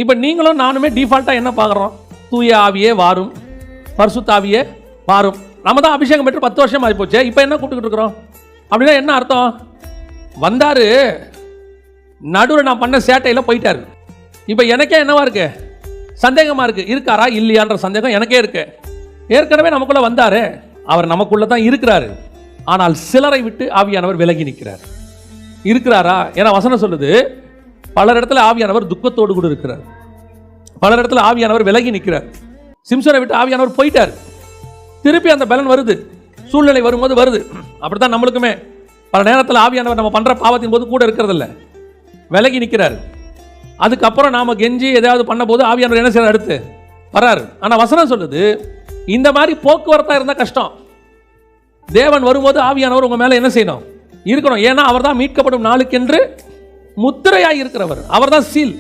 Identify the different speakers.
Speaker 1: இப்போ நீங்களும் நானுமே டிஃபால்ட்டாக என்ன பார்க்குறோம்? தூய ஆவியே வாரும், பரிசுத்த ஆவியே வாரும். நம்ம தான் அபிஷேகம் பெற்று 10 வருஷம் ஆகி போச்சு. இப்போ என்ன கூப்பிட்டுக்கிட்டு இருக்கிறோம்? அப்படின்னா என்ன அர்த்தம்? வந்தார், நடுவில் நான் பண்ண சேட்டையில் போயிட்டார். இப்போ எனக்கே என்னவா இருக்கு? சந்தேகமாக இருக்குது. இருக்காரா இல்லையான்ற சந்தேகம் எனக்கே இருக்கு. ஏற்கனவே நமக்குள்ளே வந்தார், அவர் நமக்குள்ளே தான் இருக்கிறாரு. ஆனால் சிலரை விட்டு ஆவியானவர் விலகி நிற்கிறார். இருக்கிறாரா? ஏன்னா வசனம் சொல்லுது, பலர் இடத்துல ஆவியானவர் துக்கத்தோடு கூட இருக்கிறார், பலர் இடத்துல ஆவியானவர் விலகி நிற்கிறார். சிம்சனை விட்டு ஆவியானவர் போயிட்டார். திருப்பி அந்த பலன் வருது, சூழ்நிலை வரும்போது வருது. அப்படித்தான் நம்மளுக்குமே பல நேரத்தில் ஆவியானவர் நம்ம பண்ணுற பாவத்தின் போது கூட இருக்கிறதில்ல, விலகி நிற்கிறார். அதுக்கப்புறம் நாம் கெஞ்சி எதாவது பண்ண போது ஆவியானவர் என்ன செய்யறாரு? அடுத்து வராரு. ஆனால் வசனம் சொல்லுது, இந்த மாதிரி போக்குவரத்தாக இருந்தால் கஷ்டம். தேவன் வரும்போது ஆவியானவர் உங்கள் மேலே என்ன செய்யணும்? இருக்கணும். ஏன்னா அவர் தான் மீட்கப்படும் நாளுக்கென்று முத்திரையாய் இருக்கிறவர், அவர் தான் சீல்.